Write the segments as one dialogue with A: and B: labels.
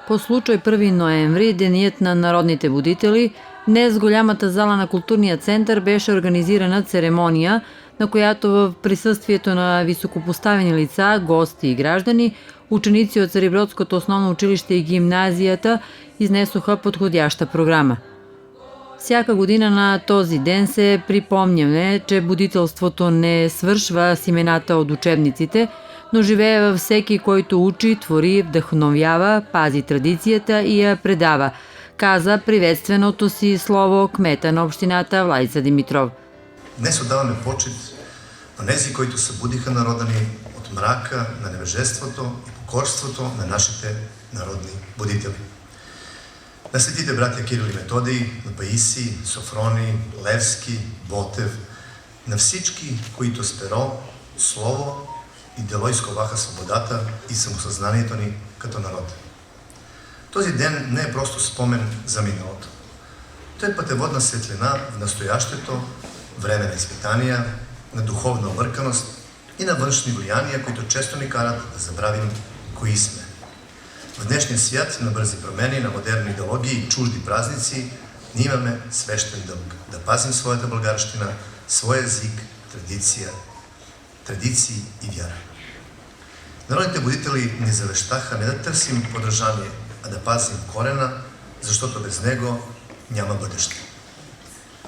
A: По случай 1 ноември, Денят на народните будители, днес в голямата зала на културния център беше организирана церемония, на която в присъствието на високопоставени лица, гости и граждани, ученици от Царибродското основно училище и гимназията изнесоха подходяща програма. Всяка година на този ден се припомняме, че будителството не свършва с имената от учебниците, но живее във всеки, който учи, твори, вдъхновява, пази традицията и я предава, каза приветственото си слово кмета на общината Владица Димитров.
B: Днес отдаваме почет на тези, които събудиха народа ни от мрака на невежеството и покорството на нашите народни будители. На светите братя Кирил и Методий, на Паисий, Софроний, Левски, Ботев, на всички, които с перо, слово и дело изковаха свободата и самосъзнанието ни като народ. Този ден не е просто спомен за миналото. Той е пътеводна светлина в настоящето, време на изпитания, на духовна обърканост и на външни влияния, които често ни карат да забравим кои сме. В днешния свят на бързи промени, на модерни идеологии и чужди празници, ние имаме свещен дълг да пазим своята българщина, своя език, традиции и вяра. Народните будители ни завещаха не да търсим подражание, а да пазим корена, защото без него няма бъдеще.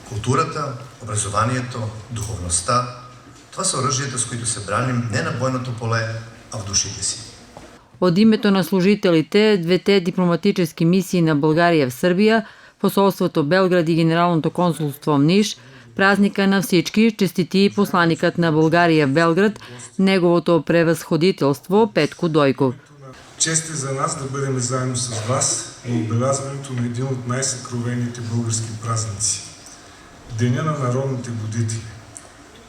B: Културата, образованието, духовността – това са оръжията, с които се браним не на бойното поле, а в душите си.
A: От името на служителите, двете дипломатически мисии на България в Сърбия, посолството Белград и Генералното консулство в Ниш, празника на всички честити посланикът на България в Белград, неговото превъзходителство Петко Дойков.
C: Чест е за нас да бъдем заедно с вас на отбелязването на един от най-съкровените български празници – Деня на народните будители,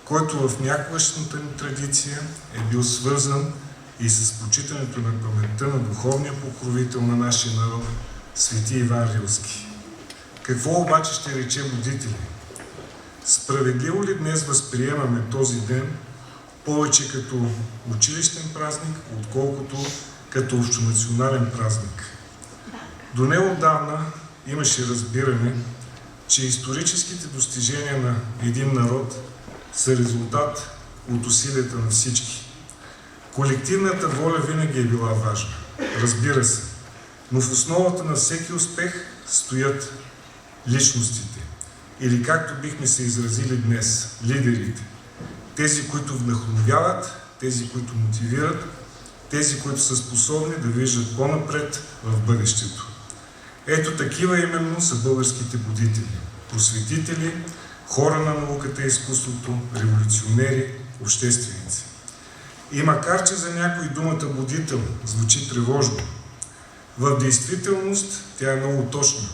C: който в някогашната ни традиция е бил свързан и с почитането на паметта на духовния покровител на нашия народ, свети Иван Рилски. Какво обаче ще рече будители? Справедливо ли днес възприемаме този ден повече като училищен празник, отколкото като общонационален празник? До неотдавна имаше разбиране, че историческите достижения на един народ са резултат от усилията на всички. Колективната воля винаги е била важна, разбира се, но в основата на всеки успех стоят личностите, или както бихме се изразили днес, лидерите. Тези, които вдъхновяват, тези, които мотивират, тези, които са способни да виждат по-напред в бъдещето. Ето такива именно са българските будители, просветители, хора на науката и изкуството, революционери, общественици. И макар че за някой думата будител звучи тревожно, в действителност тя е много точна.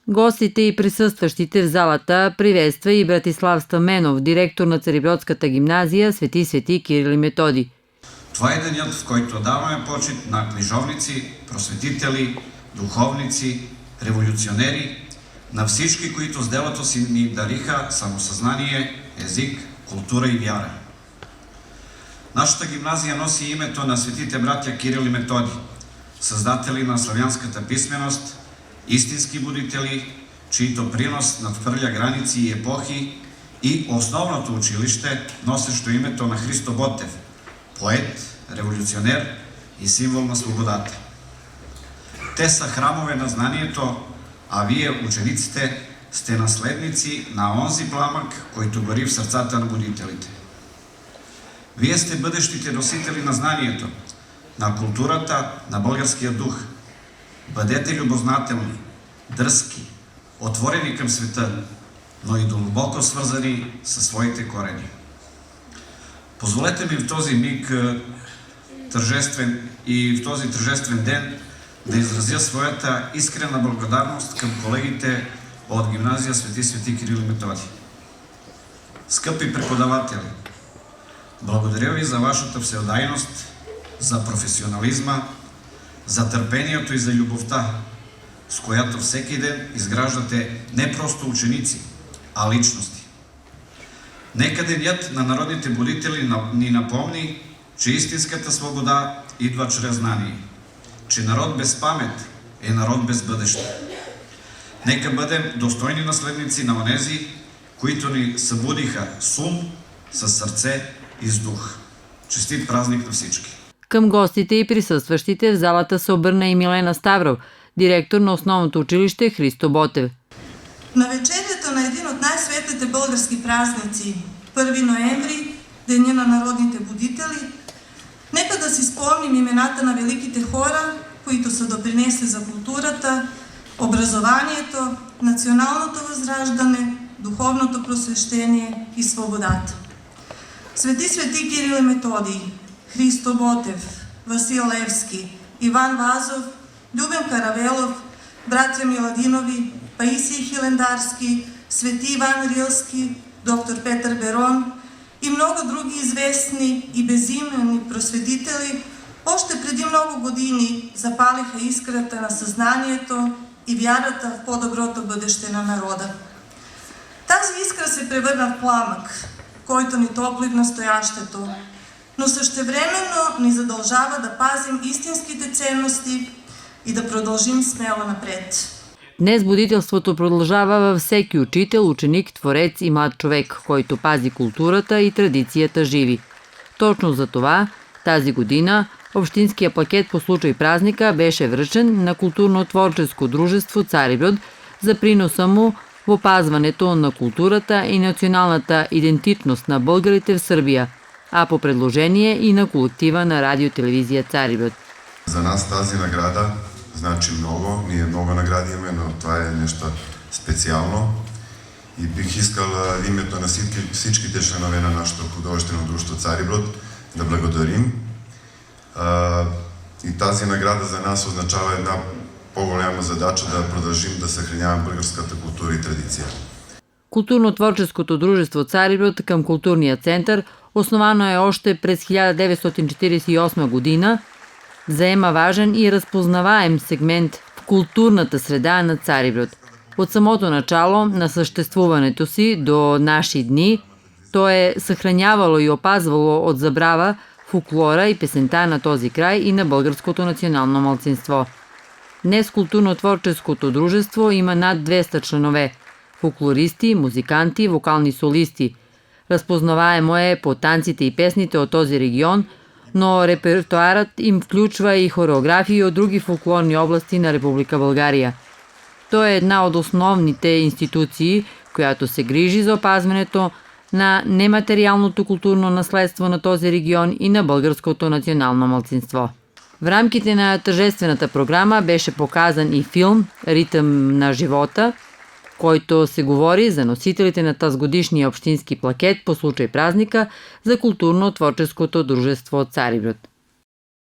A: Гостите и присъстващите в залата приветства и Братислав Стаменов, директор на Царибродската гимназия Свети Кирил и Методий.
D: Това е денят, в който даваме почет на книжовници, просветители, духовници, революционери, на всички, които с делото си ни дариха самосъзнание, език, култура и вяра. Нашата гимназия носи името на светите братя Кирил и Методий, създатели на славянската писменост, истински будители, чието принос надхвърля граници и епохи, и основното училище, носещо името на Христо Ботев, поет, революционер и символ на свободата. Те са храмове на знанието, а вие, учениците, сте наследници на онзи пламък, който гори в сърцата на будителите. Вие сте бъдещите носители на знанието, на културата, на българския дух. Бъдете любознателни, дръзки, отворени към света, но и дълбоко свързани със своите корени. Позволете ми в този миг тържествен и в този тържествен ден да изразя своята искрена благодарност към колегите от гимназия Свети Кирил и Методий. Скъпи преподаватели, благодаря ви за вашата всеотдайност, за професионализма, за търпението и за любовта, с която всеки ден изграждате не просто ученици, а личности. Нека денят на народните будители ни напомни, че истинската свобода идва чрез знание, че народ без памет е народ без бъдеще. Нека бъдем достойни наследници на онези, които ни събудиха с ум, с сърце и с дух. Честит празник на всички!
A: Към гостите и присъстващите в залата се обърна и Милена Ставров, директор на основното училище Христо Ботев.
E: На вечерята на един от най-светлите български празници, 1 ноември, Деня на народните будители, нека да си спомним имената на великите хора, които са допринесли за културата, образованието, националното възраждане, духовното просвещение и свободата. Свети Кирил и Методий, Христо Ботев, Васил Левски, Иван Вазов, Любен Каравелов, братя Миладинови, Паисий Хилендарски, свети Иван Рилски, доктор Петър Берон и много други известни и безименни просветители още преди много години запалиха искрата на съзнанието и вярата в по-доброто бъдеще на народа. Тази искра се превърна в пламък, който ни топли в настоящето, но същевременно ни задължава да пазим истинските ценности и да продължим смело напред.
A: Днес будителството продължава във всеки учител, ученик, творец и млад човек, който пази културата и традицията живи. Точно за това тази година общинския пакет по случай празника беше връчен на културно-творческо дружество Цариброд за приноса му в опазването на културата и националната идентичност на българите в Сърбия, а по предложение и на колектива на радио-телевизия Цариброд.
F: За нас тази награда значи много. Ние много награди имаме, но това е нещо специално. И бих искал името на всичките членове на нашето художествено дружество Цариброд да благодарим. И тази награда за нас означава една по-голяма задача да продължим да съхраняваме българската култура и традиция.
A: Културно-творческото дружество Цариброд към културния център, основано е още през 1948 година, заема важен и разпознаваем сегмент в културната среда на Цариброд. От самото начало на съществуването си до наши дни, то е съхранявало и опазвало от забрава фолклора и песента на този край и на българското национално малцинство. Днес културно-творческото дружество има над 200 членове – фолклористи, музиканти, вокални солисти. Разпознаваемо е по танците и песните от този регион, но репертуарът им включва и хореографии от други фолклорни области на Република България. То е една от основните институции, която се грижи за опазването на нематериалното културно наследство на този регион и на българското национално малцинство. В рамките на тържествената програма беше показан и филм «Ритъм на живота», който се говори за носителите на тазгодишния общински плакет по случай празника за културно-творческото дружество Цариброд.